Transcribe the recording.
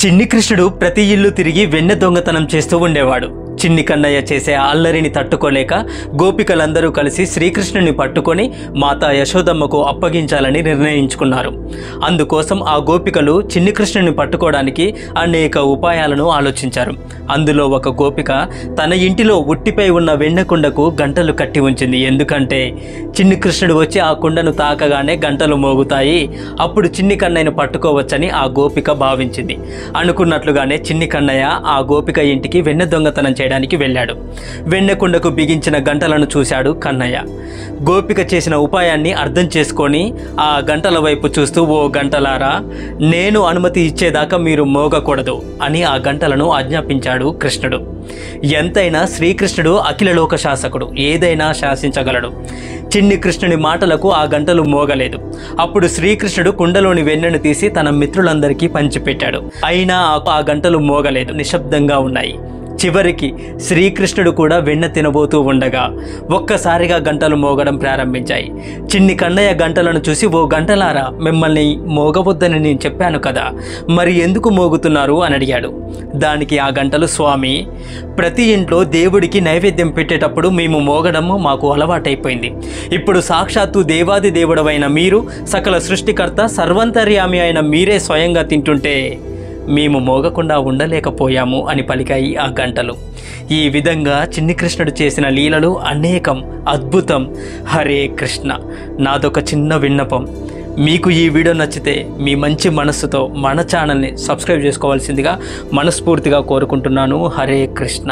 చిన్ని కృష్ణుడు ప్రతి ఇల్లు తిరిగి వెన్నె దొంగతనం చేస్తూ ఉండేవాడు. చిన్ని కన్నయ్య చేసే అల్లరిని తట్టుకోలేక గోపికలందరూ కలిసి శ్రీకృష్ణుని పట్టుకొని మాతా యశోదమ్మకు అప్పగించాలని నిర్ణయించుకున్నారు. అందుకోసం ఆ గోపికలు చిన్ని కృష్ణుని పట్టుకోవడానికి అనేక ఉపాయాలను ఆలోచించారు. అందులో ఒక గోపిక తన ఇంటిలో ఉట్టిపై ఉన్న వెన్నె కుండకు గంటలు కట్టి ఉంచింది. ఎందుకంటే చిన్ని కృష్ణుడు వచ్చి ఆ కుండను తాకగానే గంటలు మోగుతాయి, అప్పుడు చిన్ని కన్నయ్యను పట్టుకోవచ్చని ఆ గోపిక భావించింది. అనుకున్నట్లుగానే చిన్ని కన్నయ్య ఆ గోపిక ఇంటికి వెన్నె దొంగతనం చేయడానికి వెళ్ళాడు. వెన్నె కుండకు బిగించిన గంటలను చూశాడు కన్నయ్య. గోపిక చేసిన ఉపాయాన్ని అర్థం చేసుకొని ఆ గంటల వైపు చూస్తూ, ఓ గంటలారా, నేను అనుమతి ఇచ్చేదాకా మీరు మోగకూడదు అని ఆ గంటలను ఆజ్ఞాపించాడు కృష్ణుడు. ఎంతైనా శ్రీకృష్ణుడు అఖిల లోక శాసకుడు, ఏదైనా శాసించగలడు. చిన్ని కృష్ణుని మాటలకు ఆ గంటలు మోగలేదు. అప్పుడు శ్రీకృష్ణుడు కుండలోని వెన్నెను తీసి తన మిత్రులందరికీ పంచిపెట్టాడు. అయినా ఆ గంటలు మోగలేదు, నిశ్శబ్దంగా ఉన్నాయి. చివరికి శ్రీకృష్ణుడు కూడా వెన్న తినబోతూ ఉండగా ఒక్కసారిగా గంటలు మోగడం ప్రారంభించాయి. చిన్ని కన్నయ్య గంటలను చూసి, ఓ గంటలారా, మిమ్మల్ని మోగవద్దని నేను చెప్పాను కదా, మరి ఎందుకు మోగుతున్నారు అని అడిగాడు. దానికి ఆ గంటలు, స్వామి, ప్రతి ఇంట్లో దేవుడికి నైవేద్యం పెట్టేటప్పుడు మేము మోగడము మాకు అలవాటైపోయింది. ఇప్పుడు సాక్షాత్తు దేవాది దేవుడవైన మీరు, సకల సృష్టికర్త సర్వంతర్యామి అయిన మీరే స్వయంగా తింటుంటే మేము మోగకుండా ఉండలేకపోయాము అని పలికాయి ఆ గంటలు. ఈ విధంగా చిన్ని కృష్ణుడు చేసిన లీలలు అనేకం, అద్భుతం. హరే కృష్ణ. నాదొక చిన్న విన్నపం, మీకు ఈ వీడియో నచ్చితే మీ మంచి మనస్సుతో మన ఛానల్ని సబ్స్క్రైబ్ చేసుకోవాల్సిందిగా మనస్ఫూర్తిగా కోరుకుంటున్నాను. హరే కృష్ణ.